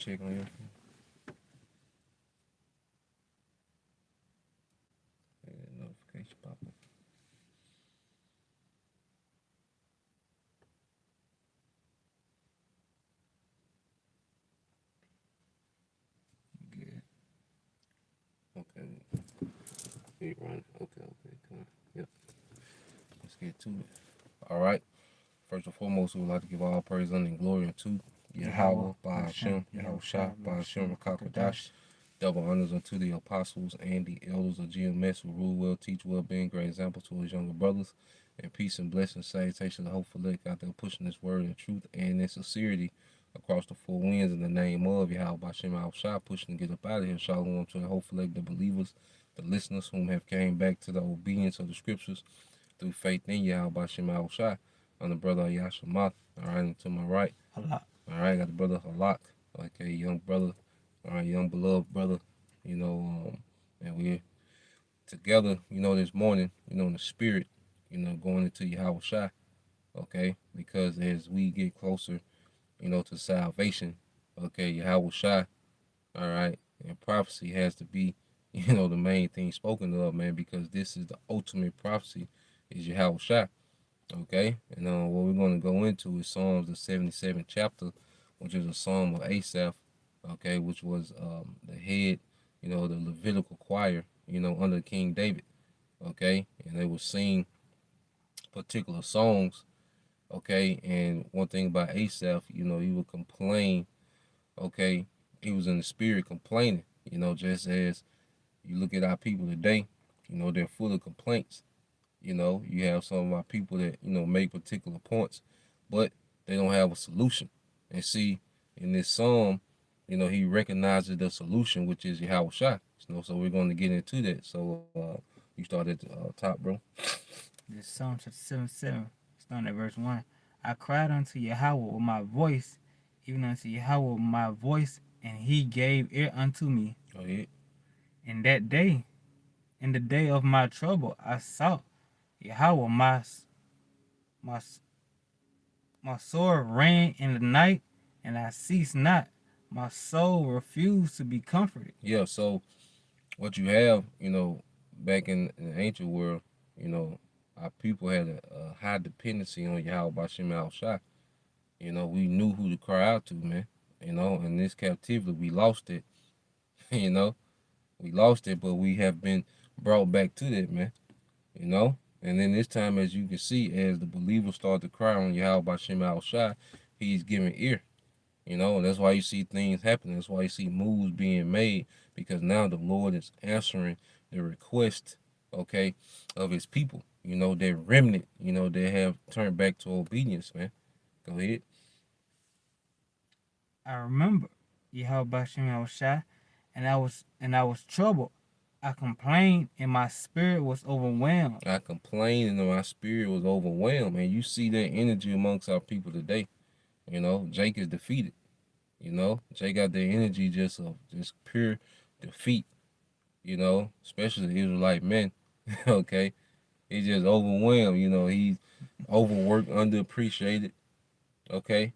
check on your notification pop up. Good. Okay. Keep running. Okay. Come on. Yep. Let's get to it. All right. First and foremost, we would like to give all praise, honor, and glory unto Yahweh, by Hashem, Yahawashi, by Hashem, Rakakadash. Double honors unto the apostles and the elders of GMS who rule well, teach well, being great example to his younger brothers. And peace and blessings, salutation, the hopeful lick out there pushing this word in truth and in sincerity across the four winds in the name of Yahweh, by Hashem, Yahawashi, pushing to get up out of here. Shalom to the hopeful lick, the believers, the listeners whom have came back to the obedience of the scriptures through faith in Yahweh, by Hashem, Yahawashi. I'm the brother Yashamath. All right, and to my right. Halak. All right, got the brother Halak. Okay, young brother. All right, young beloved brother. And we're together, this morning, in the spirit, going into Yahawashi. Okay, because as we get closer, to salvation, okay, Yahawashi. All right, and prophecy has to be, the main thing spoken of, man, because this is the ultimate prophecy, is Yahawashi. Okay, and what we're going to go into is Psalms, the 77th chapter, which is a psalm of Asaph, okay, which was the head, the Levitical choir, under King David, okay, and they would sing particular songs, okay, and one thing about Asaph, he would complain, okay, he was in the spirit complaining, just as you look at our people today, they're full of complaints. You have some of our people that, make particular points, but they don't have a solution. And see, in this psalm, he recognizes the solution, which is Yahawashi. So we're going to get into that. So you start at the top, bro. This Psalm chapter 77, starting at verse 1. I cried unto Yahweh with my voice, even unto Yahweh with my voice, and he gave ear unto me. Go ahead. In that day, in the day of my trouble, I sought Yahweh. My sword ran in the night, and I ceased not. My soul refused to be comforted. Yeah, so what you have, back in the ancient world, our people had a high dependency on Yahweh Bashem Yahawashi. We knew who to cry out to, man. In this captivity, we lost it. We lost it, but we have been brought back to that, man. And then this time, as you can see, as the believers start to cry on Yahweh Bashem Yahawashi, he's giving ear. And that's why you see things happening. That's why you see moves being made, because now the Lord is answering the request, okay, of his people. Their remnant, they have turned back to obedience, man. Go ahead. I remember Yahweh Bashem Yahawashi, and I was troubled. I complained, and my spirit was overwhelmed. I complained and my spirit was overwhelmed, man. You see that energy amongst our people today. Jake is defeated. Jake got the energy just of just pure defeat. Especially the Israelite men. Okay, he's just overwhelmed. He's overworked, underappreciated. Okay,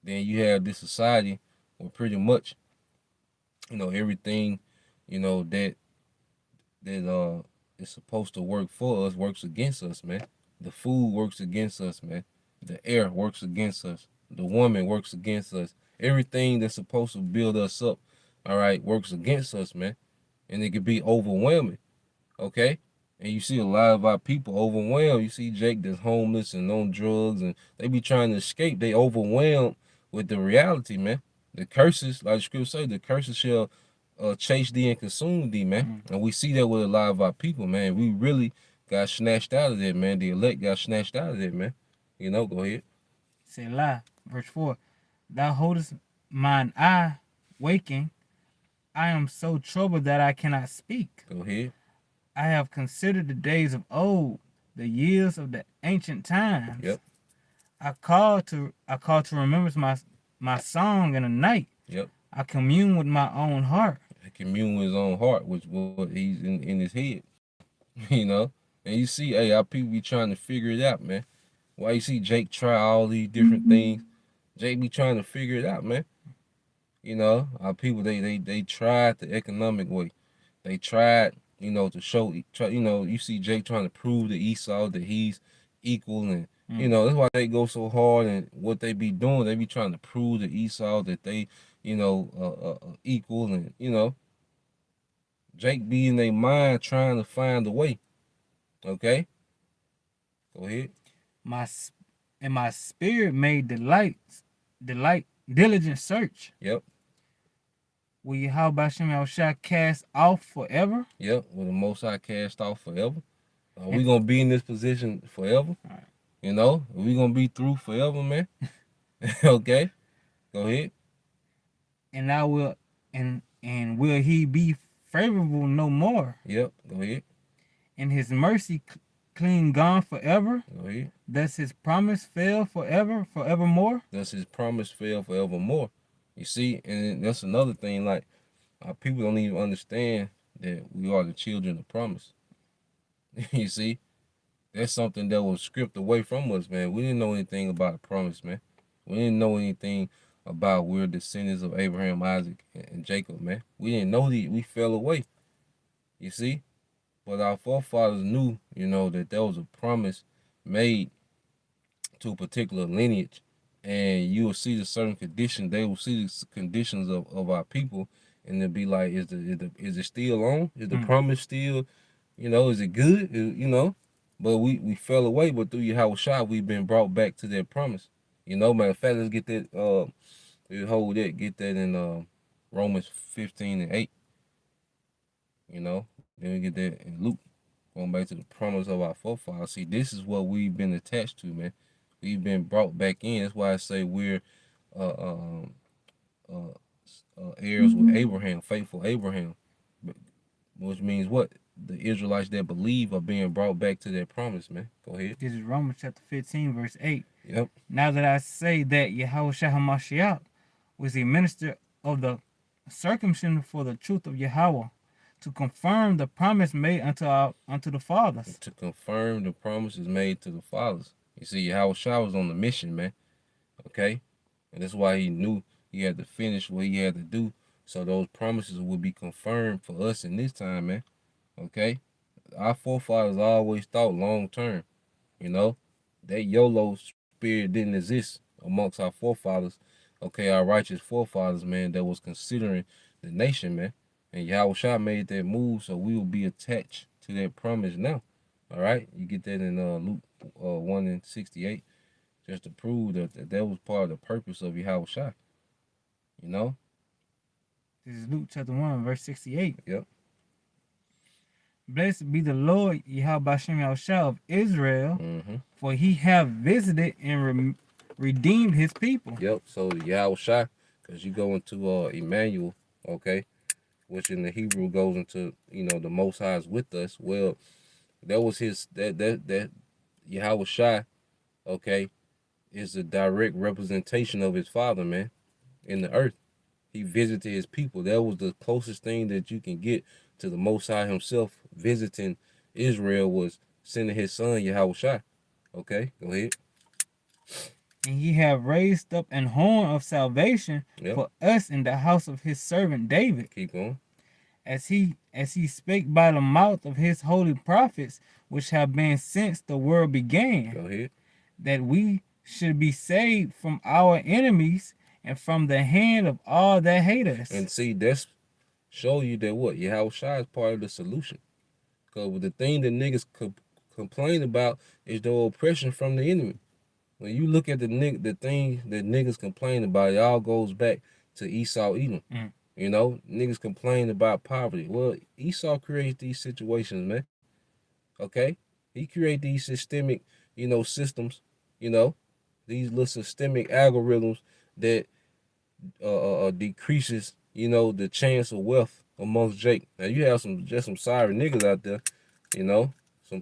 then you have this society where pretty much, everything, that is supposed to work for us works against us, man. The food works against us, man. The air works against us. The woman works against us. Everything that's supposed to build us up, all right, works against us, man. And it could be overwhelming, okay? And you see a lot of our people overwhelmed. You see Jake that's homeless and on drugs, and they be trying to escape. They overwhelmed with the reality, man. The curses, like the scripture say, the curses shall chase thee and consume thee, man. And we see that with a lot of our people, man. We really got snatched out of there, man. The elect got snatched out of there, man. Go ahead. Selah, verse 4. Thou holdest mine eye waking. I am so troubled that I cannot speak. Go ahead. I have considered the days of old, the years of the ancient times. Yep. I call to remembrance my song in the night. Yep. I commune with my own heart. He commune with his own heart, which what he's in his head. And you see, hey, our people be trying to figure it out, man. Why you see Jake try all these different things? Jake be trying to figure it out, man. You know, our people they tried the economic way. They tried, to show. You see Jake trying to prove to Esau that he's equal, and that's why they go so hard. And what they be doing, they be trying to prove to Esau that they, equal, and Jake be in their mind trying to find a way. Okay, go ahead. My and my spirit made delight, diligent search. Yep. Will Yahawashim shall cast off forever? Yep. Will the Most High cast off forever? Are we And- gonna be in this position forever? Alright. Are we gonna be through forever, man? Okay, go ahead. And I will and will he be favorable no more? Yep, go ahead. And his mercy clean gone forever? Go ahead. Does his promise fail forevermore? Does his promise fail forevermore? You see, and that's another thing. Like, our people don't even understand that we are the children of promise. You see, that's something that was stripped away from us, man. We didn't know anything about a promise, man. We didn't know anything about we're descendants of Abraham, Isaac, and Jacob, man. We didn't know that. We fell away. You see, but our forefathers knew, that there was a promise made to a particular lineage, and you will see the certain conditions. They will see the conditions of our people, and they'll be like, is it still on? Is the promise still, is it good? But we fell away, but through YAHAWASHI, we've been brought back to that promise. Matter of fact, let's get that, get that in Romans 15:8. Then we get that in Luke, going back to the promise of our forefathers. See, this is what we've been attached to, man. We've been brought back in. That's why I say we're heirs with Abraham, faithful Abraham, which means what? The Israelites that believe are being brought back to that promise, man. Go ahead. This is Romans chapter 15, verse 8. Yep. Now that I say that Yahawashi HaMashiach was a minister of the circumcision for the truth of Yahweh, to confirm the promise made unto the fathers. To confirm the promises made to the fathers. You see, Yahawashi was on the mission, man. Okay? And that's why he knew he had to finish what he had to do, so those promises would be confirmed for us in this time, man. Okay? Our forefathers always thought long term. That YOLO spirit didn't exist amongst our forefathers. Okay, our righteous forefathers, man, that was considering the nation, man. And Yahawashi made that move, so we will be attached to that promise now. All right? You get that in Luke 1:68, just to prove that was part of the purpose of Yahawashi. This is Luke chapter 1, verse 68. Yep. Blessed be the Lord Yahawashi of Israel, for he have visited and redeemed his people. Yep. So Yahawashi, because you go into Emmanuel, okay, which in the Hebrew goes into, the Most High is with us. Well, that was that Yahawashi, okay, is a direct representation of his Father, man, in the earth. He visited his people. That was the closest thing that you can get to the Most High himself visiting Israel, was sending his son Yahawashi. Okay, go ahead. And he have raised up an horn of salvation for us in the house of his servant David. Keep going. As he spake by the mouth of his holy prophets, which have been since the world began. Go ahead. That we should be saved from our enemies and from the hand of all that hate us. And see, that's show you that what? Yahawashi is part of the solution. Because the thing that niggas complain about is the oppression from the enemy. When you look at the thing that niggas complain about, it all goes back to Esau Edom. Niggas complain about poverty. Well, Esau creates these situations, man. Okay? He creates these systemic, systems, these little systemic algorithms that decreases, the chance of wealth amongst Jake. Now you have some sorry niggas out there,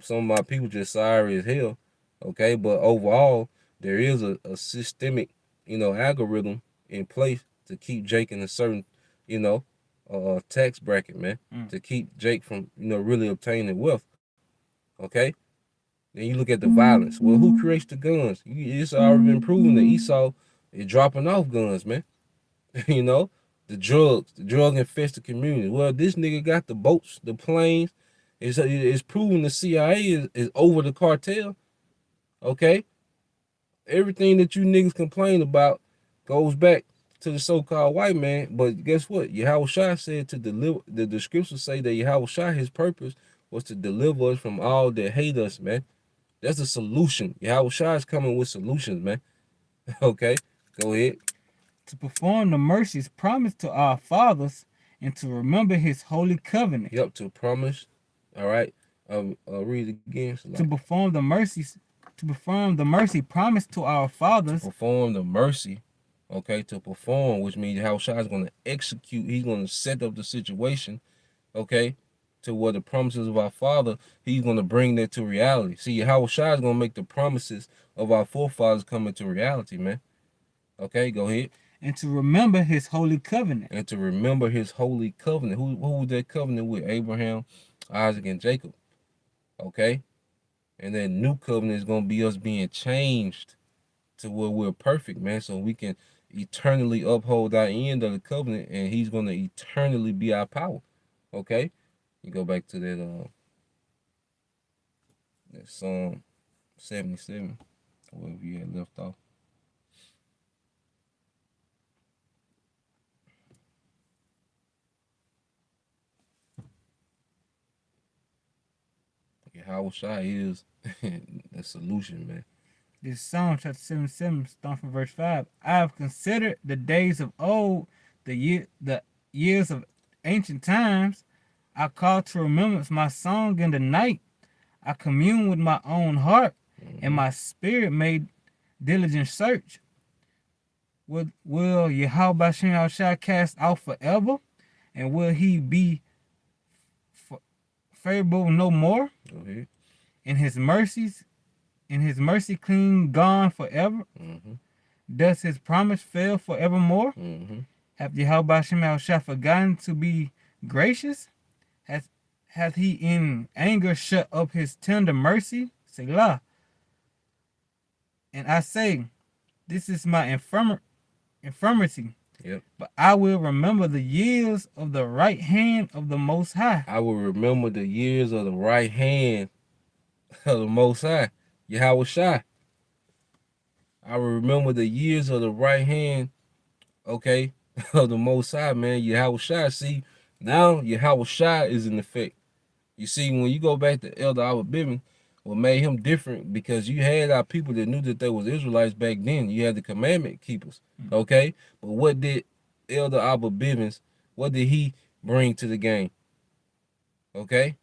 some of my people just sorry as hell. Okay, but overall there is a systemic, algorithm in place to keep Jake in a certain, tax bracket, man, to keep Jake from, really obtaining wealth. Okay. Then you look at the violence. Well, who creates the guns? It's already been proven that Esau is dropping off guns, man. the drug infested community. Well, this nigga got the boats, the planes. It's proven the CIA is over the cartel. Okay, everything that you niggas complain about goes back to the so-called white man. But guess what? Yahawashai said to deliver. The scriptures say that Yahawashai, his purpose was to deliver us from all that hate us, man. That's a solution. Yahawashai is coming with solutions, man. Okay, go ahead. To perform the mercies promised to our fathers and to remember his holy covenant. Yep, to promise. All right. Read it again. To perform the mercy promised to our fathers. Perform the mercy. Okay, to perform, which means Yahawashai is going to execute. He's going to set up the situation. Okay, to what the promises of our Father, he's going to bring that to reality. See, Yahawashai is going to make the promises of our forefathers come into reality, man. Okay, go ahead. And to remember his holy covenant. And to remember his holy covenant. Who was that covenant with? Abraham, Isaac, and Jacob. Okay? And that new covenant is going to be us being changed to where we're perfect, man. So we can eternally uphold our end of the covenant, and he's going to eternally be our power. Okay? You go back to that Psalm 77, wherever you had left off. Yahawashai is the solution, man. This Psalm chapter 77, starting from verse 5. I have considered the days of old, the years of ancient times. I call to remembrance my song in the night. I commune with my own heart, and my spirit made diligent search. Will Yahweh shall cast out forever? And will he be favorable no more? Okay. In his mercy clean gone forever? Does his promise fail forevermore? Have Yahweh shall forgotten to be gracious? Hath he in anger shut up his tender mercy? Selah. And I say, this is my infirmity. Yep. But I will remember the years of the right hand of the Most High. I will remember the years of the right hand of the Most High. Yahawashai. I will remember the years of the right hand, okay, of the Most High, man. Yahawashai. See, now Yahawashai is in effect. You see, when you go back to Elder Abba, what made him different, because you had our people that knew that there was Israelites back then. You had the commandment keepers, okay? But what did Elder Abba Bivens, what did he bring to the game? Okay?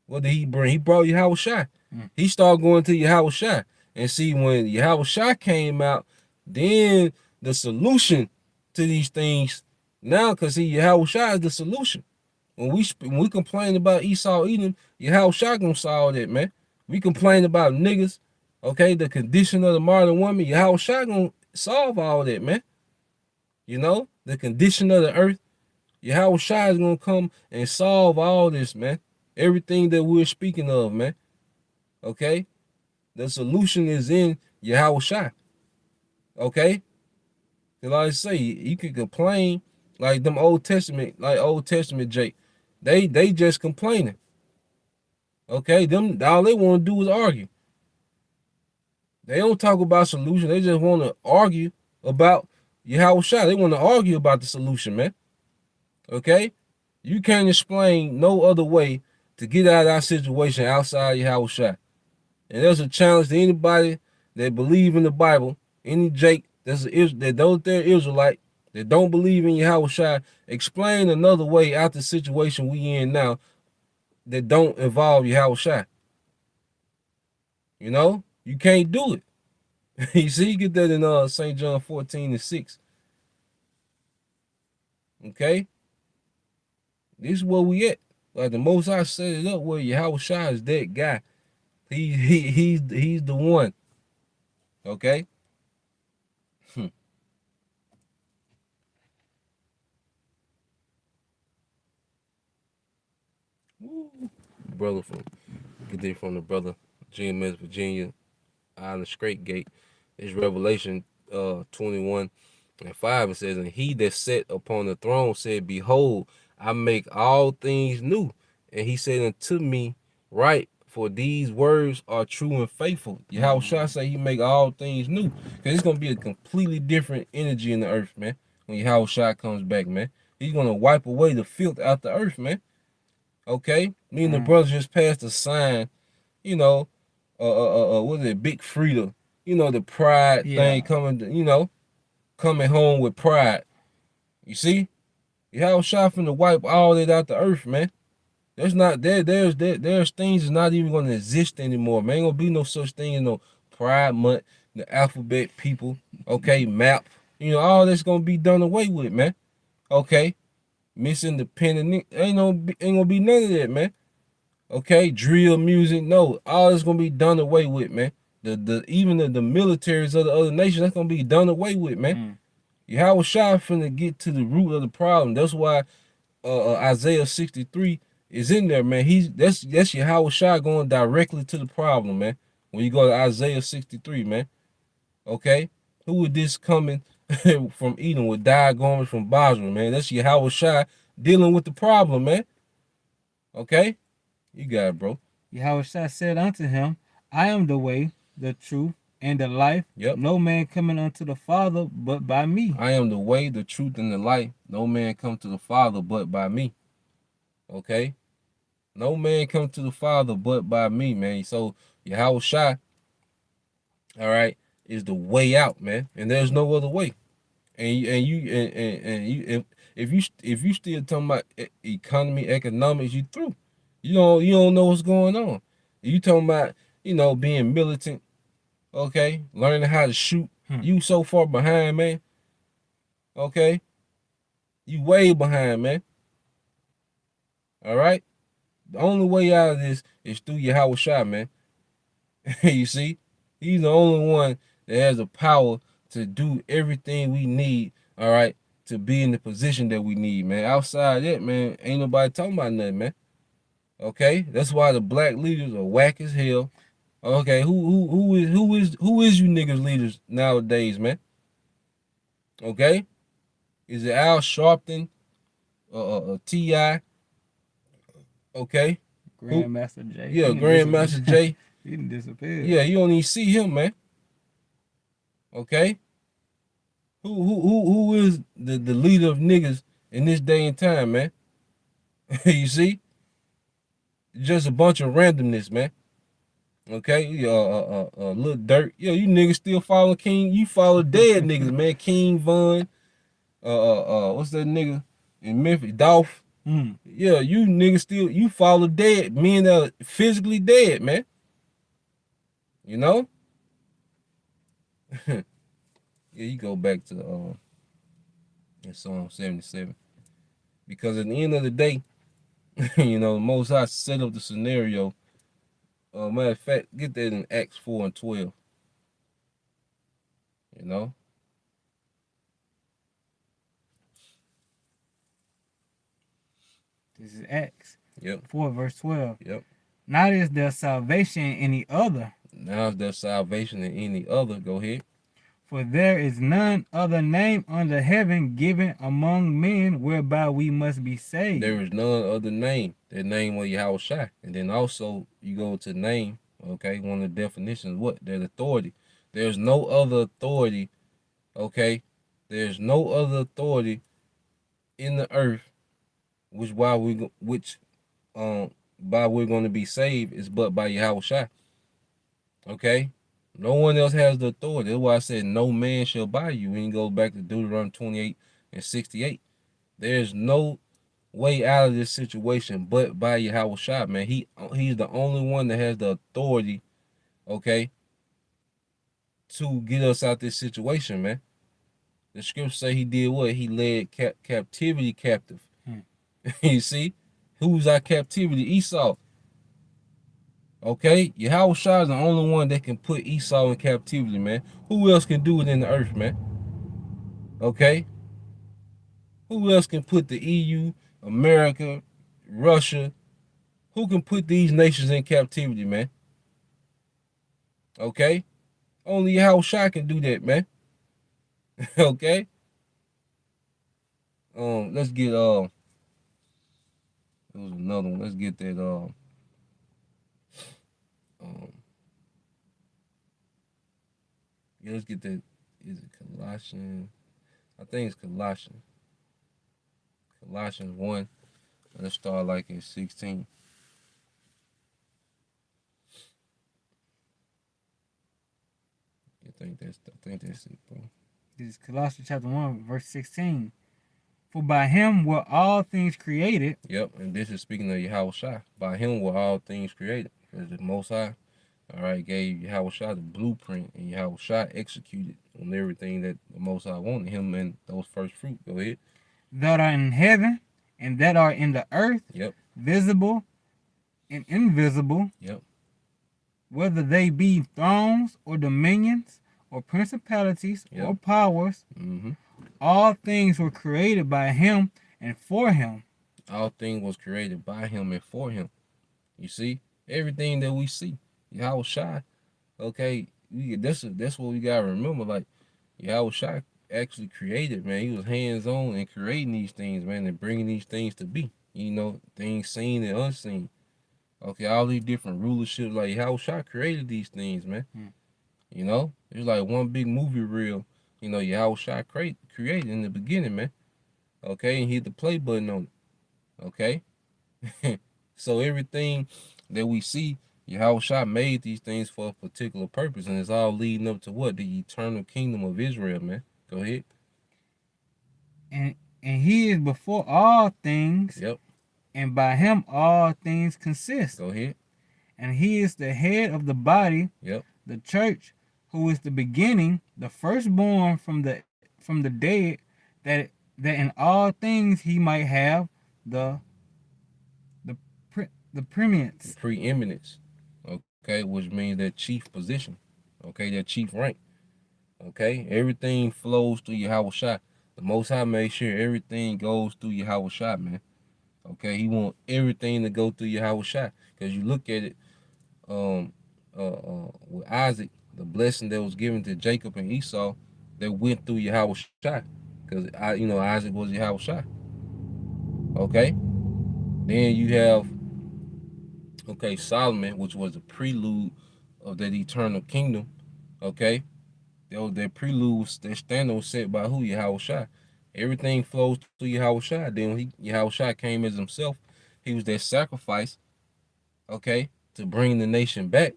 What did he bring? He brought Yahawashai. He started going to Yahawashai. And see, when Yahawashai came out, then the solution to these things, now, because see, Yahawashai is the solution. When we complain about Esau eating, Yahawashai gonna solve that, man. We complain about niggas, okay, the condition of the modern woman, Yahawashai gonna solve all that, man. You know, the condition of the earth, Yahawashai is gonna come and solve all this, man. Everything that we're speaking of, man. Okay? The solution is in Yahawashai. Okay? Because like I say, you can complain like them Old Testament Jake. They just complaining. Okay? Them all they want to do is argue. They don't talk about solution. They just want to argue about Yahawashai. They want to argue about the solution, man. Okay? You can't explain no other way to get out of our situation outside Yahawashai. And there's a challenge to anybody that believe in the Bible, any Jake that don't they're Israelite, that don't believe in Yahawashai, explain another way out the situation we in now that don't involve Yahawashai. You know? You can't do it. You see, you get that in St. John 14:6. Okay? This is where we at. Like the Most High set it up where Yahawashai is that guy. He's the one. Okay? Brother get it from the brother, GMS Virginia, Island Straight Gate. It's Revelation 21 And 5, it says, and he that sat upon the throne said, behold, I make all things new. And he said unto me, write, for these words are true and faithful. Yahweh Shah say he make all things new. Because it's going to be a completely different energy in the earth, man. When Yahweh Shah comes back, man. He's going to wipe away the filth out the earth, man. Okay? Me and the brothers just passed a sign, you know, what is it, Big Frida. You know, the pride thing coming, you know, coming home with pride. You see? Yahweh Shah finna wipe all that out the earth, man. There's not there's things that's not even gonna exist anymore, man. Ain't gonna be no such thing as no pride month, the alphabet people, okay, map. You know, all that's gonna be done away with, man. Okay. Miss Independent, ain't gonna be none of that, man. Okay, drill music, no, all that's gonna be done away with, man. Even the militaries of the other nations, that's gonna be done away with, man. Yahweh Shah finna get to the root of the problem. That's why Isaiah 63 is in there, man. That's Yahweh Shah going directly to the problem, man. When you go to Isaiah 63, man. Okay? Who is this coming from Edom with dyed garments from Basra, man? That's Yahweh Shah dealing with the problem, man. Okay? You got it, bro. Yahweh Shah said unto him, I am the way, the truth, and the life. Yep. No man coming unto the Father but by me. I am the way, the truth, and the life. No man come to the Father but by me. Okay? No man come to the Father but by me, man. So Yahweh Shah, all right, is the way out, man. And there's no other way. And you if you still talking about economy, economics, you through. You don't know what's going on. You talking about, you know, being militant, okay, learning how to shoot. You so far behind, man. Okay? You way behind, man. All right? The only way out of this is through Yahweh Shah, man. You see? He's the only one that has the power to do everything we need, all right, to be in the position that we need, man. Outside that, man, ain't nobody talking about nothing, man. Okay? That's why the black leaders are whack as hell. Okay, who is you niggas leaders nowadays, man? Okay? Is it Al Sharpton, T.I.? Okay? Grandmaster J. Yeah, Grandmaster J. He didn't disappear. Yeah, you don't even see him, man. Okay? Who is the leader of niggas in this day and time, man? You see? Just a bunch of randomness, man. Okay? Little Dirt. Yo, you niggas still follow King. You follow dead niggas, man. King Von. What's that nigga in Memphis? Dolph. Yeah, you niggas still, you follow dead. Men that are physically dead, man. You know? Yeah, you go back to Psalm 77. Because at the end of the day, you know, Most High set up the scenario. Matter of fact, get that in Acts 4 and 12. You know? This is Acts. Yep. 4 verse 12. Yep. Not is there salvation in any other. Now is there salvation in any other? Go ahead. For there is none other name under heaven given among men whereby we must be saved. There is none other name. That name of Yahweh Shai. And then also you go to name, okay, one of the definitions, what? That authority. There's no other authority, okay? There's no other authority in the earth by we're going to be saved is but by Yahweh Shai. Okay? No one else has the authority. That's why I said no man shall buy you. When you go back to Deuteronomy 28 and 68. There's no way out of this situation but by Yahweh Shai, man. He's the only one that has the authority, okay, to get us out this situation, man. The scripture say he did what? He led captivity captive. You see? Who's our captivity? Esau. Okay? Yahweh Shai is the only one that can put Esau in captivity, man. Who else can do it in the earth, man? Okay? Who else can put the EU, America, Russia? Who can put these nations in captivity, man? Okay? Only Yahweh Shai can do that, man. Okay? let's get it was another one. Let's get that um yeah, let's get that. Is it Colossians? I think it's Colossians. Colossians 1. Let's start like in 16. I think that's it, bro. This is Colossians chapter 1, verse 16. For by him were all things created. Yep, and this is speaking of Yahawashi. By him were all things created. Because the Most High, all right, gave Yahawashi the blueprint, and Yahawashi executed on everything that the Most High wanted him and those first fruit. Go ahead. That are in heaven and that are in the earth, Yep, visible and invisible, yep, whether they be thrones or dominions or principalities yep. or powers, Mm-hmm. all things were created by him and for him. All things was created by him and for him. You see, everything that we see, Yahawashi. Okay, that's what we gotta remember. Like Yahawashi actually created, man. He was hands on in creating these things, man, and bringing these things to be. You know, things seen and unseen. Okay, all these different rulerships, like Yahawashi created these things, man. You know, it's like one big movie reel. You know, Yahawashi created in the beginning, man. Okay, and hit the play button on it. Okay, so everything that we see, Yahawashi made these things for a particular purpose, and it's all leading up to what? The eternal kingdom of Israel, man. Go ahead. And he is before all things, Yep. and by him all things consist. Go ahead. And he is the head of the body, Yep. the church, who is the beginning, the firstborn from the dead, that in all things he might have the the the preeminence. Preeminence. Okay, which means that chief position. Okay, that chief rank. Okay, everything flows through Yahawashi. The Most High made sure everything goes through Yahawashi, man. Okay, he want everything to go through Yahawashi. Because you look at it, with Isaac, the blessing that was given to Jacob and Esau, that went through Yahawashi. Because Isaac was Yahawashi. Okay, then you have Solomon, which was the prelude of that eternal kingdom. Okay, that prelude was that standard was set by who? Yahawashi. Everything flows through Yahawashi. Then when Yahawashi came as himself, he was that sacrifice, okay, to bring the nation back.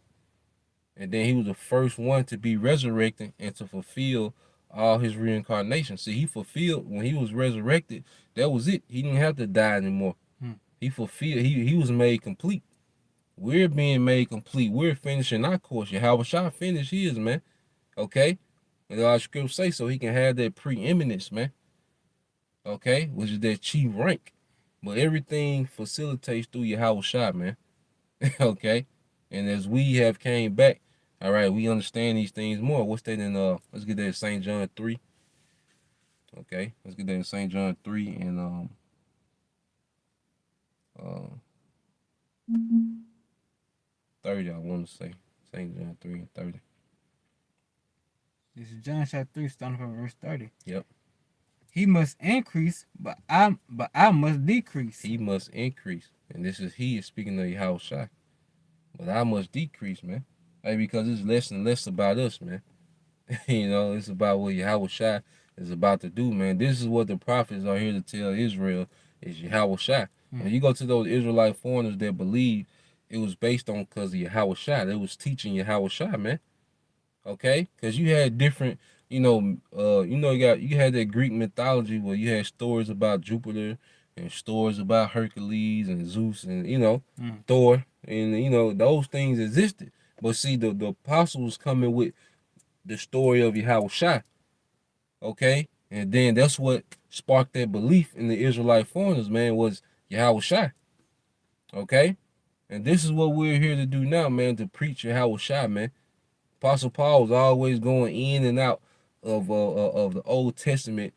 And then he was the first one to be resurrected and to fulfill all his reincarnation. See, he fulfilled when he was resurrected. That was it. He didn't have to die anymore. He fulfilled. He was made complete. We're being made complete. We're finishing our course. Yahawashi finished his, man. Okay, and our scriptures say so he can have that preeminence, man. Okay, which is that chief rank. But everything facilitates through Yahawashi, man. Okay, and as we have came back, all right, we understand these things more. What's that in let's get that in St. John 3. Okay, let's get that in St. John 3 and uh 30, I want to say. St. John 3 and 30. This is John chapter 3, starting from verse 30. Yep. He must increase, but I must decrease. He must increase. And he is speaking of Yahawashi. But I must decrease, man. Like, because it's less and less about us, man. It's about what Yahawashi is about to do, man. This is what the prophets are here to tell Israel is Yahawashi. When you go to those Israelite foreigners that believe it was based on because of Yahawashi, they was teaching Yahawashi, man. Okay, because you had different, you had that Greek mythology where you had stories about Jupiter and stories about Hercules and Zeus and Thor, and those things existed. But see, the apostles coming with the story of Yahawashi, okay, and then that's what sparked that belief in the Israelite foreigners, man, was Yahawashi, okay, and this is what we're here to do now, man, to preach Yahawashi, man. Apostle Paul was always going in and out of the Old Testament,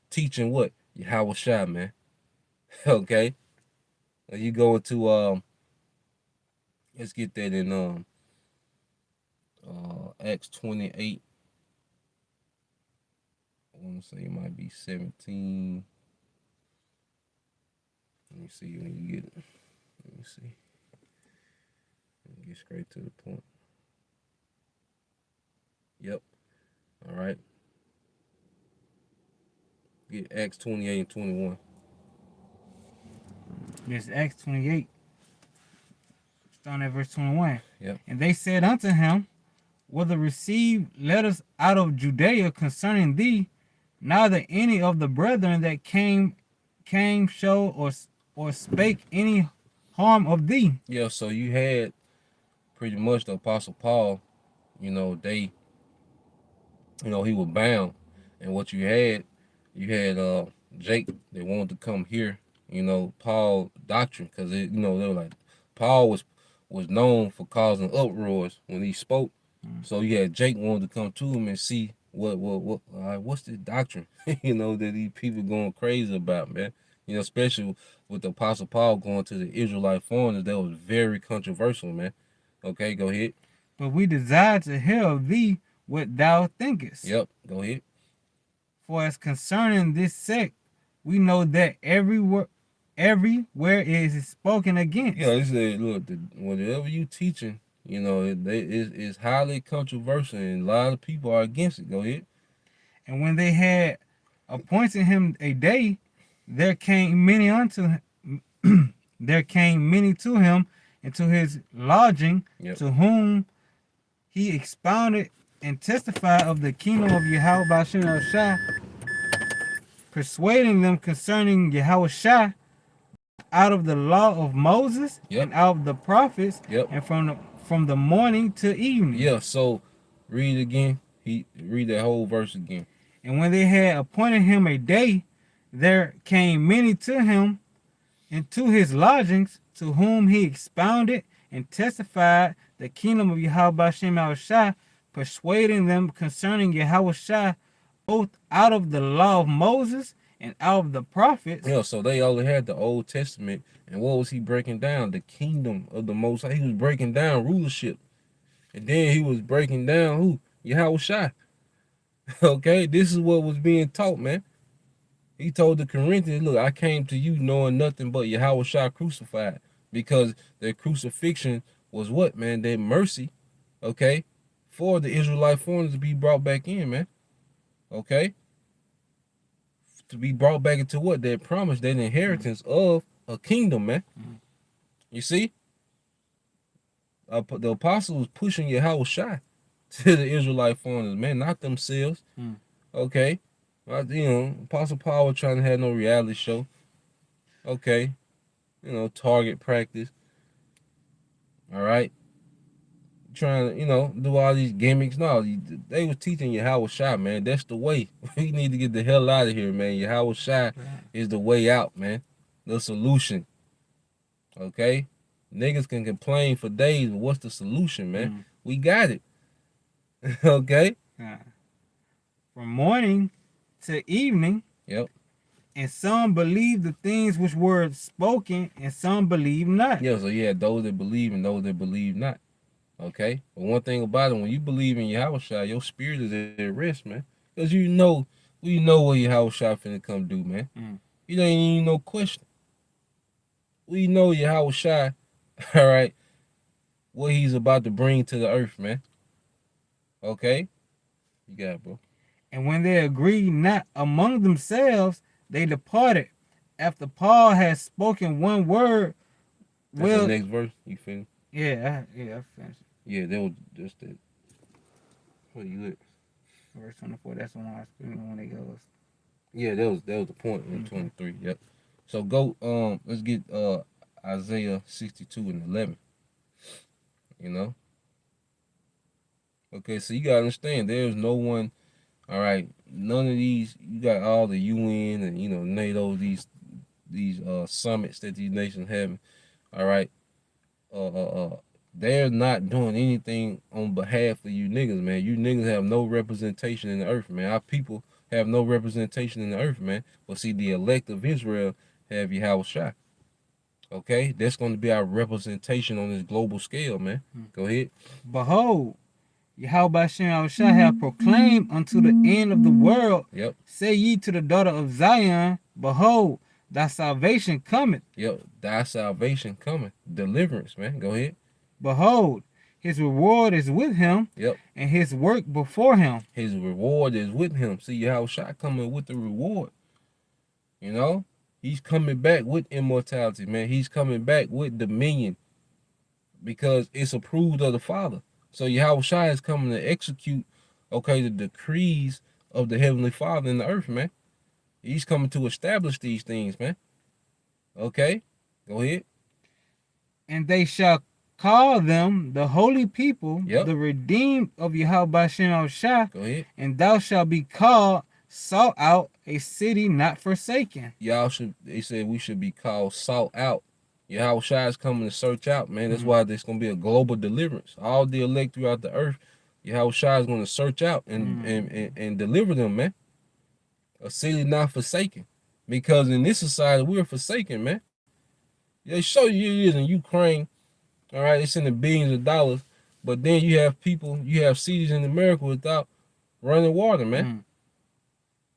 teaching what? Yahawashi, man. Okay, you go into let's get that in Acts 28. I want to say it might be 17. see when you get it. Let me see. Get straight to the point. Yep. All right. Get Acts 28 and 21. This Acts 28, starting at verse 21. Yep. And they said unto him, whether receive letters out of Judea concerning thee, neither any of the brethren that came showed or spake any harm of thee. Yeah, so you had pretty much the Apostle Paul, you know, he was bound. And what you had Jake, they wanted to come here, Paul doctrine, because they were like, Paul was known for causing uproars when he spoke. So you had Jake wanted to come to him and see what's this doctrine, that these people going crazy about, man. Especially with the Apostle Paul going to the Israelite foreigners, that was very controversial, man. Okay, go ahead. But we desire to hear of thee what thou thinkest. Yep, go ahead. For as concerning this sect, we know that everywhere it is spoken against. Yeah, they said, look, whatever you teaching, it's highly controversial, and a lot of people are against it. Go ahead. And when they had appointed him a day, there came many to him into his lodging, Yep. to whom he expounded and testified of the kingdom of YAHAWASHI, persuading them concerning YAHAWASHI out of the law of Moses, Yep. and out of the prophets, Yep. and from the morning to evening. Yeah, so read it again. Read that whole verse again. And when they had appointed him a day, there came many to him into his lodgings, to whom he expounded and testified the kingdom of YAHAWASHI, persuading them concerning YAHAWASHI, both out of the law of Moses and out of the prophets. Yeah, so they only had the Old Testament, and what was he breaking down? The kingdom of the Most High. He was breaking down rulership, and then he was breaking down who? YAHAWASHI. Okay, this is what was being taught, man. He told the Corinthians, look, I came to you knowing nothing but YAHAWASHI crucified, because their crucifixion was what, man? Their mercy, okay, for the Israelite foreigners to be brought back in, man. Okay? To be brought back into what? Their promise, their inheritance of a kingdom, man. You see? The apostles was pushing YAHAWASHI to the Israelite foreigners, man, not themselves. Okay? Apostle Paul was trying to have no reality show. Okay? Target practice. All right? Trying to, do all these gimmicks. No, they was teaching YAHAWASHI, man. That's the way. We need to get the hell out of here, man. YAHAWASHI is the way out, man. The solution. Okay? Niggas can complain for days, but what's the solution, man? We got it. Okay? From morning to evening. Yep. And some believe the things which were spoken, and some believe not. Yeah, so you had those that believe and those that believe not. Okay? But one thing about it, when you believe in YAHAWASHI, your spirit is at rest, man. Because we know what YAHAWASHI finna come do, man. You ain't even no question. We know YAHAWASHI, all right, what he's about to bring to the earth, man. Okay? You got it, bro. And when they agreed not among themselves, they departed. After Paul had spoken one word. That's the next verse. You finished? Yeah, I finished. Yeah, that was just that. What you at? Verse 24. That's the one I was when it goes. Yeah, that was the point in 23. Yep. So go. Let's get Isaiah 62 and 11. Okay, so you gotta understand, there's no one. All right, none of these. You got all the UN and NATO, these summits that these nations having. All right, they're not doing anything on behalf of you niggas, man. You niggas have no representation in the earth, man. Our people have no representation in the earth, man. But see, the elect of Israel have YAHAWASHI. Okay, that's going to be our representation on this global scale, man. Go ahead. Behold, YAHAWASHI have proclaimed unto the end of the world. Yep. Say ye to the daughter of Zion, behold, thy salvation cometh. Yep, thy salvation coming. Deliverance, man. Go ahead. Behold, his reward is with him, Yep. and his work before him. His reward is with him. See, Yahawashi coming with the reward. You know? He's coming back with immortality, man. He's coming back with dominion because it's approved of the Father. So Yahawashi is coming to execute, okay, the decrees of the Heavenly Father in the earth, man. He's coming to establish these things, man. Okay? Go ahead. And they shall call them the holy people, Yep. the redeemed of Yahweh Shem Shah, Go ahead. and thou shalt be called sought out, a city not forsaken. They said we should be called sought out. Yahawashi is coming to search out, man. That's why there's going to be a global deliverance. All the elect throughout the earth, Yahawashi is going to search out and deliver them, man. A city not forsaken. Because in this society, we're forsaken, man. They show you it is in Ukraine, all right? It's in the billions of dollars. But then you have cities in America without running water, man.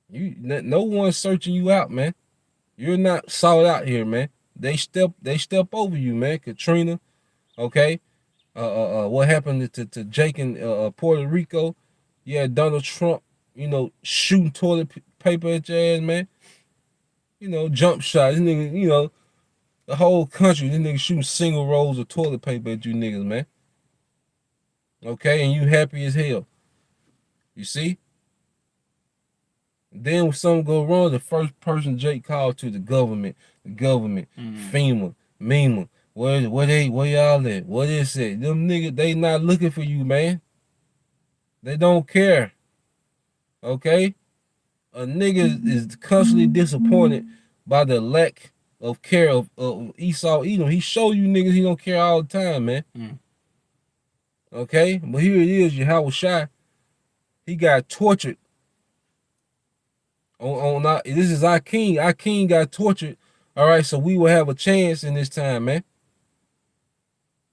No one's searching you out, man. You're not sought out here, man. They step over you, man. Katrina, okay. What happened to Jake in Puerto Rico? Yeah, Donald Trump, shooting toilet paper at your ass, man. Jump shots. This nigga, the whole country, this nigga shooting single rolls of toilet paper at you niggas, man. Okay, and you happy as hell. You see? Then when something go wrong, the first person Jake called to the government, FEMA, MEMA. Where y'all at? What is it? Them niggas, they not looking for you, man. They don't care. Okay? A nigga is constantly disappointed by the lack of care of Esau Edom. He show you niggas he don't care all the time, man. Okay? But here it is, Yahawashi. He got tortured. This is our king. Our king got tortured. All right, so we will have a chance in this time, man.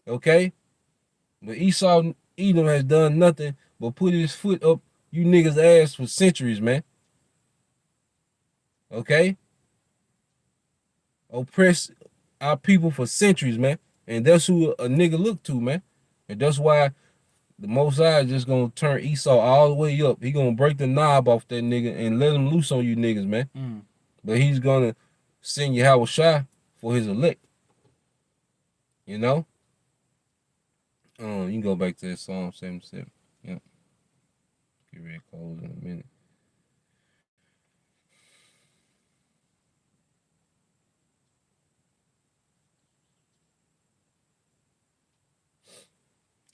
Okay? But Esau Edom has done nothing but put his foot up you niggas' ass for centuries, man. Okay? Oppress our people for centuries, man. And that's who a nigga look to, man. And that's why the Most High is just gonna turn Esau all the way up. He gonna break the knob off that nigga and let him loose on you niggas, man. But he's gonna send Yahawashi for his elect. You know? You can go back to that Psalm 77. Yep. Get ready to close in a minute.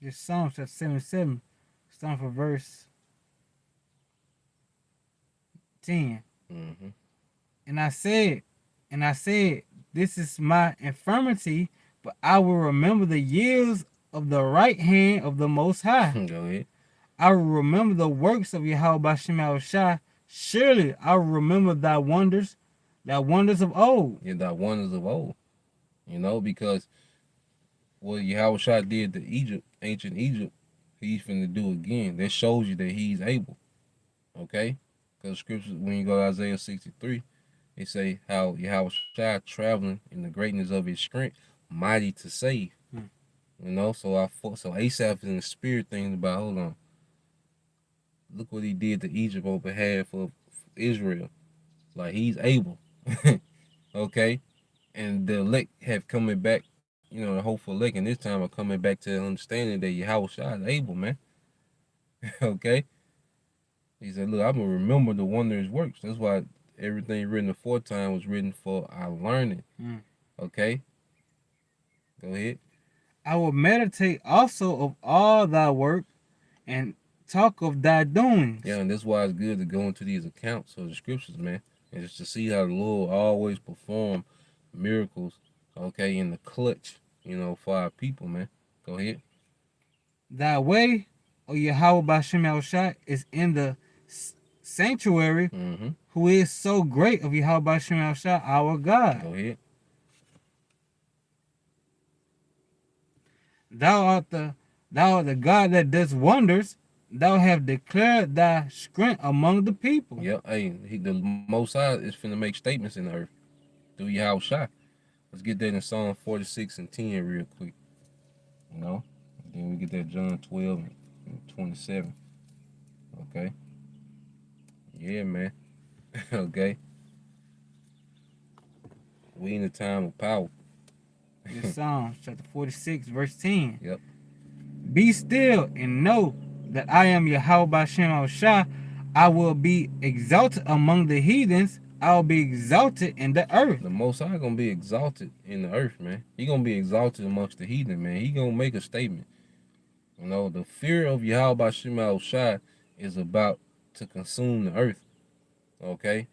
This Psalm 77, starting for verse 10. And I said, this is my infirmity, but I will remember the years of the right hand of the Most High. Go ahead. I will remember the works of Yahweh Shem Shah. Surely I will remember thy wonders of old. Yeah, thy wonders of old. Because what Yahawashi did to Egypt, ancient Egypt, he's finna do again. That shows you that he's able. Okay? Because scriptures, when you go to Isaiah 63, they say how Yahawashi traveling in the greatness of his strength, mighty to save. So Asaph is in the spirit thinking about, hold on. Look what he did to Egypt on behalf of Israel. Like, he's able. Okay? And the elect have coming back, the hopeful elect, and this time are coming back to the understanding that Yahawashi is able, man. Okay? He said, look, I'm going to remember the wondrous works. That's why everything written aforetime was written for our learning. Okay? Go ahead. I will meditate also of all thy work and talk of thy doings. Yeah, and that's why it's good to go into these accounts of the scriptures, man. And just to see how the Lord always perform miracles, okay, in the clutch, for our people, man. Go ahead. Thy way, O Yahweh Shem Shah, is in the sanctuary, who is so great of Yahweh Shem Shah, our God. Go ahead. Thou art the God that does wonders. Thou have declared thy strength among the people. Yep. Hey, the Most High is finna make statements in the earth. through Yahawashi. Let's get that in Psalm 46 and 10 real quick. You know? And then we get that John 12 and 27. Okay? Yeah, man. Okay? We in a time of power. This Psalms chapter 46, verse 10. Yep. Be still and know that I am Yahweh Bashem Shah. I will be exalted among the heathens. I will be exalted in the earth. The Most High gonna be exalted in the earth, man. He gonna be exalted amongst the heathen, man. He gonna make a statement. You know, the fear of Yahweh Shema Shai is about to consume the earth. Okay?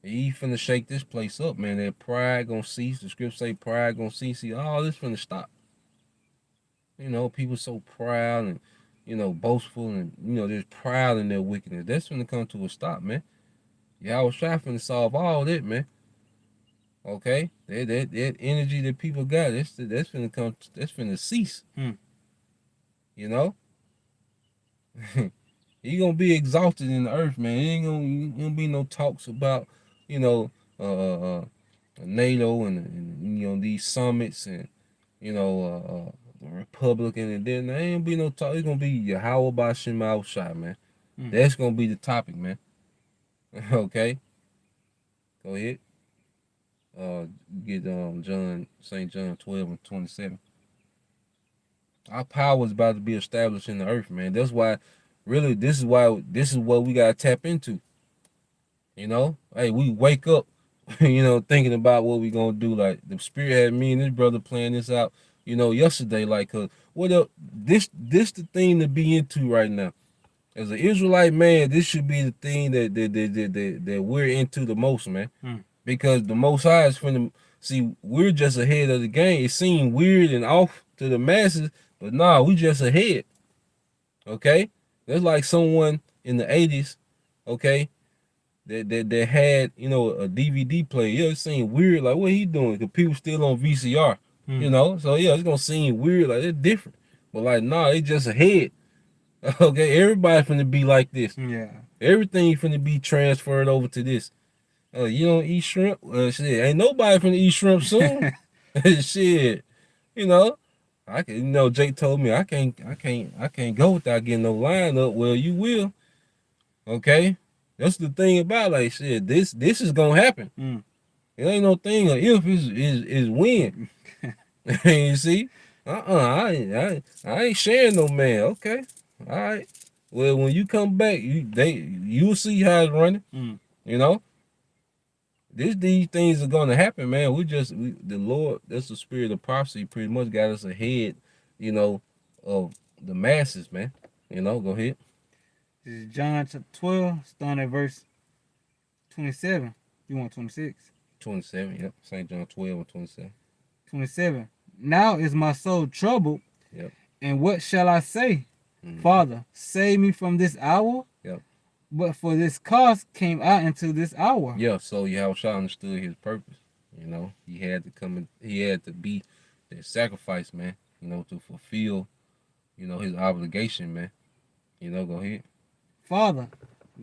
He finna shake this place up, man. That pride gonna cease. The scripture say pride gonna cease. See, all this finna stop. You know, people so proud and, boastful and, just proud in their wickedness. That's finna come to a stop, man. Yahweh Shai finna solve all that, man. Okay? That energy that people got, that's finna cease. You know? He gonna be exalted in the earth, man. It ain't gonna be no talks about, NATO and these summits and the Republican, and then there ain't gonna be no talk. It's gonna be Yahweh Bashem Shai, man. That's gonna be the topic, man. Okay, go ahead. Get St. John 12 and 27. Our power is about to be established in the earth, man. That's why, really, this is what we gotta tap into. You know, hey, we wake up, thinking about what we gonna do. Like the Spirit had me and this brother playing this out, yesterday. Like, what up? This the thing to be into right now. As an Israelite man, this should be the thing that we're into the most, man. Because the Most High is finna see. We're just ahead of the game. It seemed weird and off to the masses, but nah, we just ahead. Okay, there's like someone in the '80s, okay, that had a DVD player. Yeah, it seemed weird. Like what he doing? Cause people still on VCR. So yeah, it's gonna seem weird. Like it's different, but like nah, it's just ahead. Okay, everybody finna be like this. Yeah. Everything finna be transferred over to this. You don't eat shrimp? Shit, ain't nobody finna eat shrimp soon. Shit, you know. I can, Jake told me I can't go without getting no line up. Well, you will. Okay, that's the thing about like shit. This is gonna happen. It ain't no thing of if is when. You see? I ain't sharing no man. Okay, all right. Well, when you come back, you'll see how it's running. You know. These things are gonna happen, man. The Lord, that's the spirit of prophecy, pretty much got us ahead, of the masses, man. Go ahead. This is John chapter 12, starting at verse 27. You want 26? 27, yep. St. John 12 and 27. 27. Now is my soul troubled. Yep. And what shall I say? Father, save me from this hour. Yep. But for this cause came I into this hour. Yeah, so Yahushua understood his purpose. He had to he had to be the sacrifice, man, to fulfill, his obligation, man. Go ahead. Father,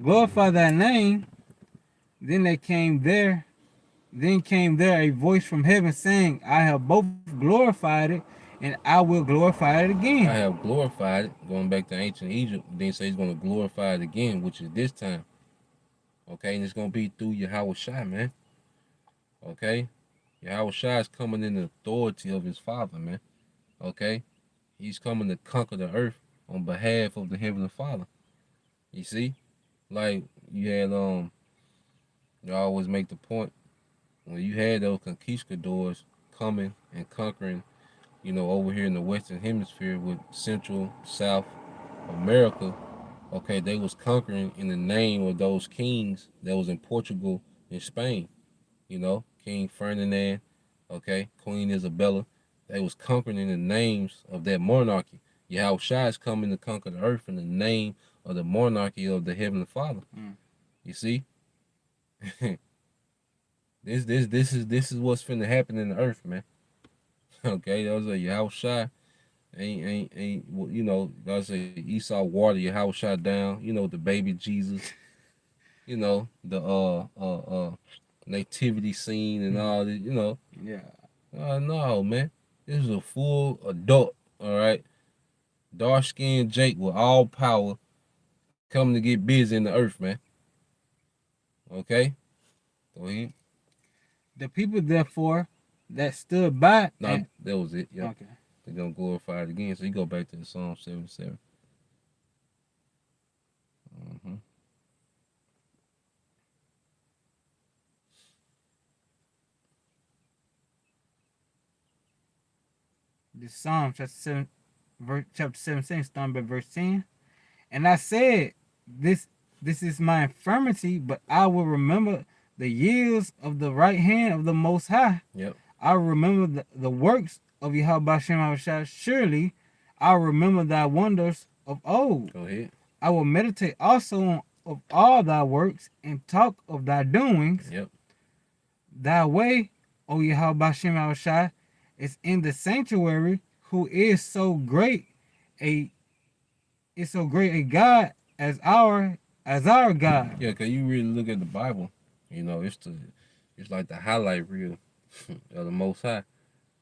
glorify thy name. Then came there a voice from heaven saying, I have both glorified it, and I will glorify it again. I have glorified it, going back to ancient Egypt. Then say he's going to glorify it again, which is this time. Okay, and it's going to be through Yahawashi, man. Okay, Yahawashi is coming in the authority of his Father, man. Okay, he's coming to conquer the earth on behalf of the Heavenly Father. You see, like you had you always make the point when you had those conquistadors coming and conquering, over here in the Western Hemisphere with Central, South America. Okay, they was conquering in the name of those kings that was in Portugal and Spain. King Ferdinand, okay, Queen Isabella. They was conquering in the names of that monarchy. Yahushua is coming to conquer the earth in the name of the monarchy of the Heavenly Father. You see? This is what's finna happen in the earth, man. Okay, that was a Yahushua. God say Esau water Yahushua down. The baby Jesus. The nativity scene and all this, you know. Yeah. No, man. This is a full adult, all right? Dark skinned Jake with all power coming to get busy in the earth, man. Okay? Go ahead. The people, therefore, that stood by. No, that was it. Yep. Okay. They're going to glorify it again. So you go back to the Psalm 77. Mm-hmm. This Psalm chapter 17, starting by verse 10. And I said, this is my infirmity, but I will remember the years of the right hand of the Most High. Yep. I will remember the works of YAHAWASHI. Surely I will remember thy wonders of old. Go ahead. I will meditate also of all thy works and talk of thy doings. Yep. Thy way, O YAHAWASHI, is in the sanctuary, who is so great a God as our God. Yeah, cause you really look at the Bible, you know, it's like the highlight reel of the Most High,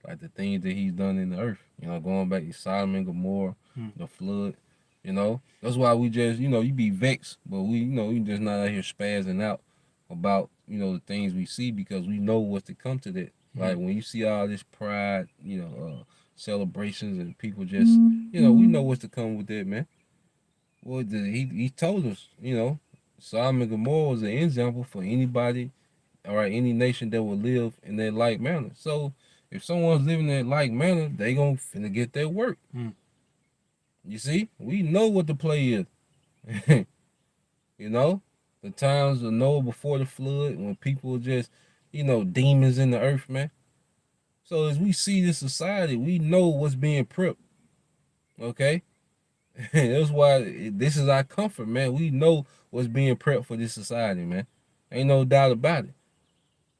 like the things that He's done in the earth. You know, going back to Sodom and Gomorrah, the flood. You know, that's why we just, you know, you be vexed, but we just not out here spazzing out about, the things we see because we know what's to come to that. Like when you see all this pride, celebrations and people just, we know what's to come with that, man. Well, he told us, Sodom and Gomorrah was an example for anybody, all right, any nation that will live in that like manner. So if someone's living in that like manner, they gonna finna get their work. You see, we know what the play is. The times of Noah before the flood, when people were just, demons in the earth, man. So as we see this society, we know what's being prepped. Okay. That's why this is our comfort, man. We know what's being prepped for this society, man. Ain't no doubt about it.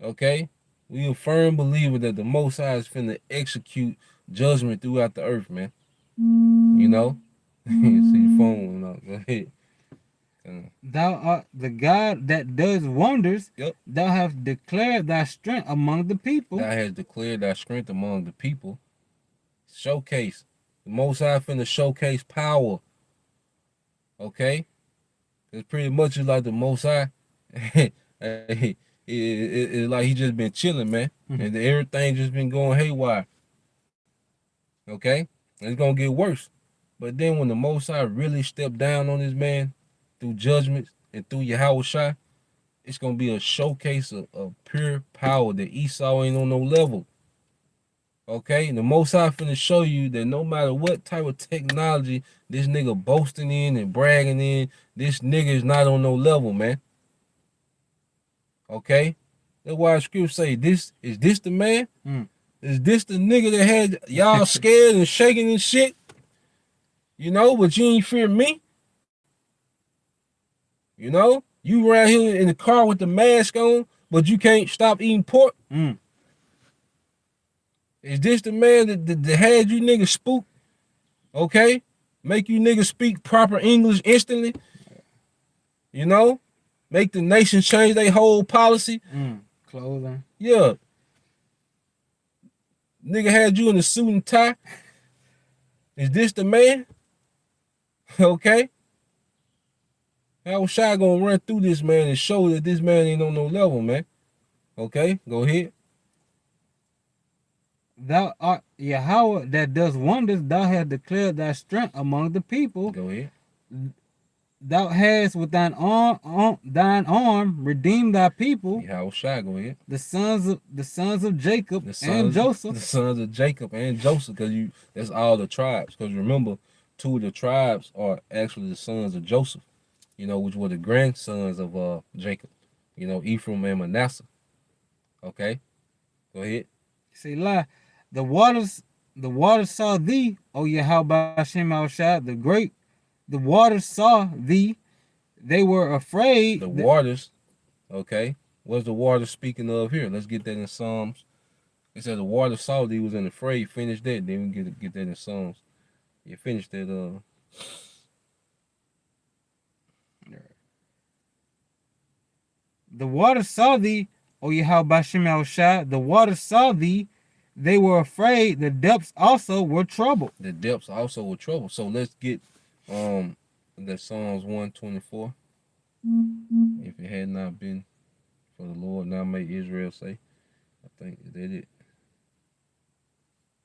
Okay? We a firm believer that the Most High is finna execute judgment throughout the earth, man. You know? See the phone went off. Go ahead. Thou art the God that does wonders. Yep. Thou hast declared thy strength among the people. Thou hast declared thy strength among the people. Showcase. The Most High finna showcase power. Okay? It's pretty much like the Most High. It's like he just been chilling, man. And everything just been going haywire. Okay? And it's gonna get worse. But then when the Most High really stepped down on this man through judgments and through YAHAWASHI, it's gonna be a showcase of pure power that Esau ain't on no level. Okay? And the Most High finna show you that no matter what type of technology this nigga boasting in and bragging in, this nigga is not on no level, man. Okay? That's why the scripture say, is this the man? Is this the nigga that had y'all scared and shaking and shit? But you ain't fear me? You around here in the car with the mask on, but you can't stop eating pork? Is this the man that had you niggas spooked? Okay? Make you niggas speak proper English instantly? Make the nation change their whole policy? Clothing. Yeah. Nigga had you in a suit and tie? Is this the man? Okay? How was Shy gonna run through this man and show that this man ain't on no level, man? Okay, go ahead. Thou art Yahweh that does wonders. Thou hast declared thy strength among the people. Go ahead. Thou hast with thine arm redeemed thy people. How Shy, go ahead. The sons of Jacob and Joseph. The sons of Jacob and Joseph, because that's all the tribes. Because remember, 2 of the tribes are actually the sons of Joseph, which were the grandsons of Jacob, Ephraim and Manasseh. Okay, go ahead. Say lie. The waters saw thee, O Yahweh Shai, the great. The waters saw thee. They were afraid. The waters, okay. What's the water speaking of here? Let's get that in Psalms. It said the water saw thee was in afraid. Finish that. Then we get that in Psalms. You finish that. The water saw thee, O Yahweh Shem Shai, the waters saw thee, they were afraid, the depths also were troubled. The depths also were troubled. So let's get the Psalms 124. If it had not been for the Lord, now may Israel say. I think is that it.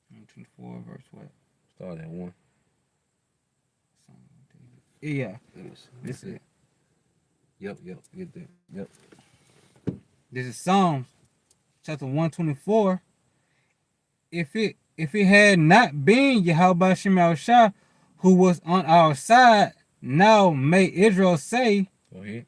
124 verse what? Start at 1. Yeah. This is it. Yep, get that. Yep. This is Psalms chapter 124. If it had not been Yahweh Shem Shai who was on our side, now may Israel say. Go ahead.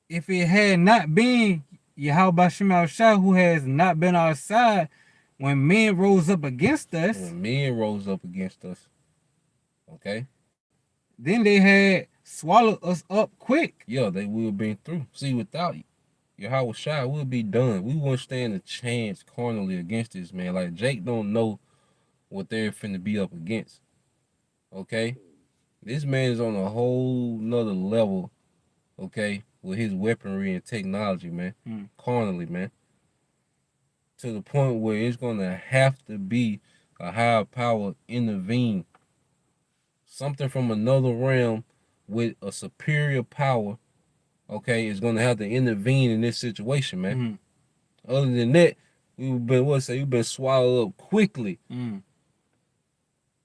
If it had not been Yahweh Shem Shai who has not been our side, when men rose up against us. When men rose up against us. Okay. Then they had swallowed us up quick. Yeah, they would have been through. See, without YAHAWASHI, we'll be done. We won't stand a chance carnally against this, man. Like, Jake don't know what they're finna be up against. Okay? This man is on a whole nother level, okay, with his weaponry and technology, man. Carnally, man. To the point where it's gonna have to be a higher power intervene. Something from another realm with a superior power, okay, is gonna have to intervene in this situation, man. Other than that, we've been swallowed up quickly.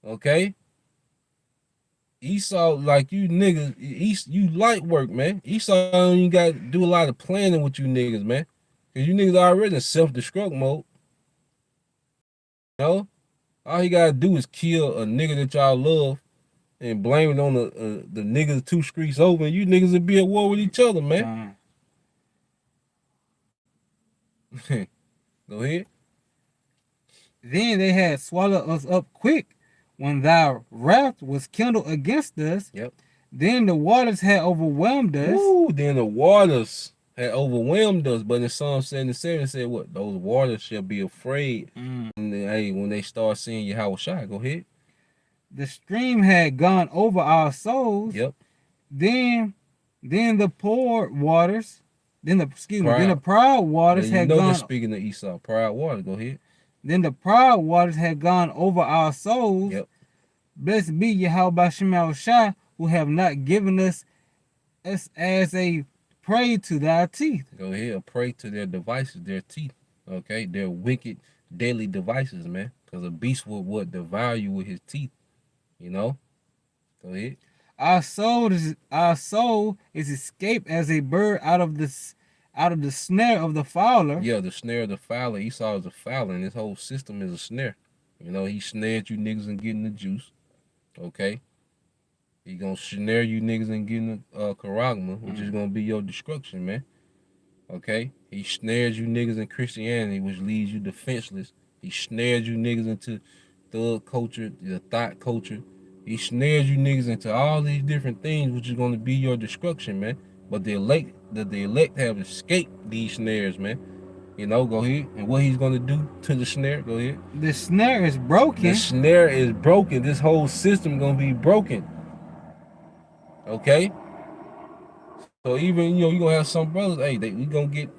Okay? Esau, like you niggas, you light work, man. Esau, you got to do a lot of planning with you niggas, man. Because you niggas already in self-destruct mode. You know? All you got to do is kill a nigga that y'all love and blame it on the niggas 2 streets over, and you niggas will be at war with each other, man. Go ahead. Then they had swallowed us up quick when thy wrath was kindled against us. Yep. Then the waters had overwhelmed us. Ooh, then the waters had overwhelmed us. But in Psalm 77 it said what? Those waters shall be afraid. And then, hey, when they start seeing YAHAWASHI, go ahead. The stream had gone over our souls. Yep. Then the proud waters, then the proud waters had gone. Speaking of Esau, proud waters, go ahead. Then the proud waters had gone over our souls. Yep. Blessed be Yahweh Shem Shai, who have not given us as a prey to thy teeth. Go ahead, a prey to their devices, their teeth. Okay, their wicked, deadly devices, man. Because a beast would devour you with his teeth. You know? Go ahead. Our soul is escaped as a bird out of the snare of the fowler. Yeah, the snare of the fowler. Esau is a fowler, and this whole system is a snare. You know, he snared you niggas and getting the juice. Okay? He gonna snare you niggas and getting the charagma, which is gonna be your destruction, man. Okay? He snares you niggas in Christianity, which leaves you defenseless. He snares you niggas into thug culture, the thought culture. He snares you niggas into all these different things, which is going to be your destruction, man. But the elect have escaped these snares, man. You know, go ahead. And what he's going to do to the snare, go ahead. The snare is broken. The snare is broken. This whole system going to be broken. Okay? So even, you're going to have some brothers, hey, we going to get,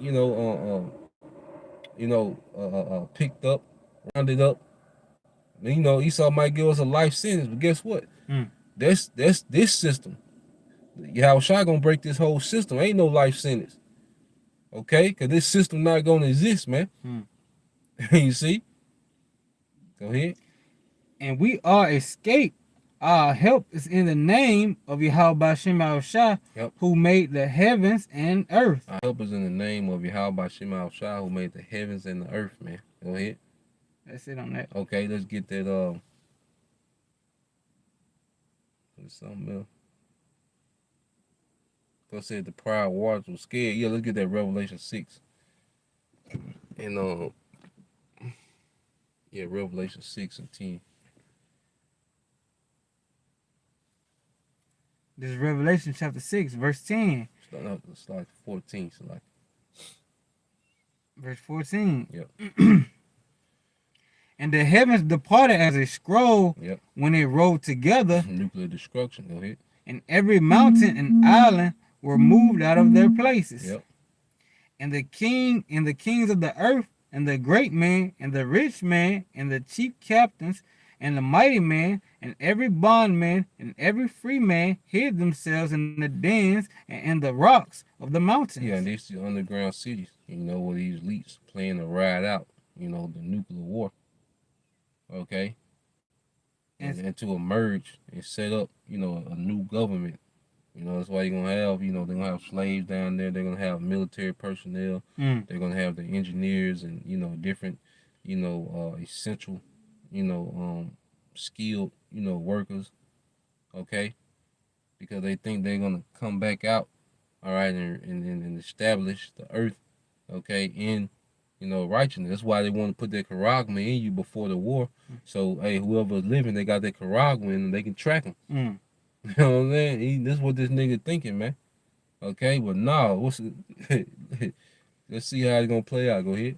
picked up, rounded up. Esau might give us a life sentence, but guess what? That's this system. YAHAWASHI gonna break this whole system. Ain't no life sentence. Okay? Because this system not gonna exist, man. You see? Go ahead. And we are escaped. Our help is in the name of Yahweh Shem Shai, who made the heavens and earth. Our help is in the name of Yahweh Shem Shai, who made the heavens and the earth, man. Go ahead. That's it on that. Okay, let's get that. Something else. Go say the proud waters were scared. Yeah, let's get that Revelation 6. And Revelation 6 and 10. This is Revelation chapter 6, verse 10. It's like 14. So like. Verse 14. Yep. And the heavens departed as a scroll when it rolled together. Nuclear destruction, go ahead. And every mountain and island were moved out of their places. Yep. and the kings of the earth, and the great man, and the rich man, and the chief captains, and the mighty man, and every bondman, and every free man hid themselves in the dens and in the rocks of the mountains. Yeah, and these the underground cities, where these elites plan to ride out, the nuclear war, okay? And to emerge and set up, a new government. That's why you're gonna have, they're gonna have slaves down there. They're gonna have military personnel. They're gonna have the engineers and different, essential, skilled, workers. Okay, because they think they're gonna come back out, all right, and establish the earth, okay, in righteousness. That's why they want to put their charagma in you before the war. So hey, whoever's living, they got their charagma in and they can track them. You know what I'm saying? This is what this nigga thinking, man. Okay, but no, let's see how it's gonna play out. Go ahead.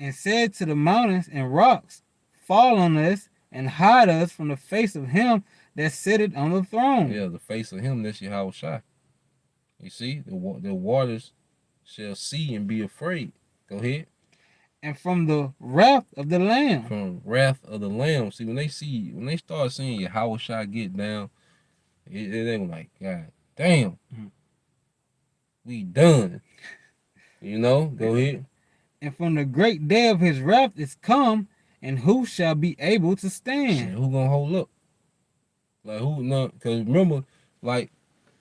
And said to the mountains and rocks, fall on us and hide us from the face of him that sitteth on the throne. Yeah, the face of him, that's YAHAWASHI. You see, the waters shall see and be afraid. Go ahead. And from the wrath of the Lamb. From wrath of the Lamb. See, when they start seeing YAHAWASHI get down, they were like, God damn, we done. Go ahead. And from the great day of his wrath is come, and who shall be able to stand? Shit, who gonna hold up? Like who? No, because remember, like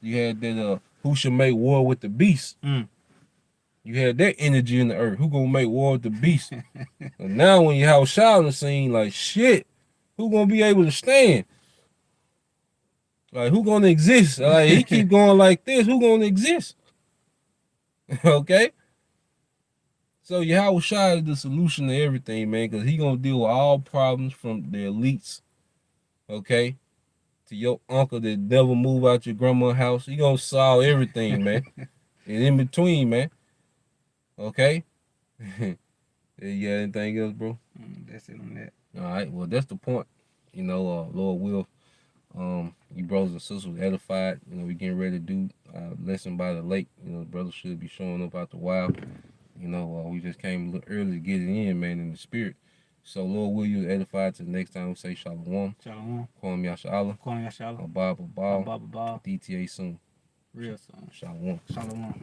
you had that who should make war with the beast. You had that energy in the earth. Who gonna make war with the beast? And now when you have Shah on the scene, like shit, who gonna be able to stand? Like who gonna exist? Like he keep going like this. Who gonna exist? Okay. So YAHAWASHI is the solution to everything, man, because he gonna deal with all problems from the elites, okay, to your uncle that never move out your grandma's house. He gonna solve everything, man. And in between, man. Okay? You got anything else, bro? That's it on that. All right, well, that's the point. Lord will, you brothers and sisters edified. We getting ready to do lesson by the lake. Brothers should be showing up out the wild. We just came a little early to get it in, man, in the spirit. So, Lord, will you edify to the next time we say Shalom. Shalom. Kwam Yashala. Kwam Yashala. Abba Ball. Baba. DTA soon. Real soon. Shalom. Shalom.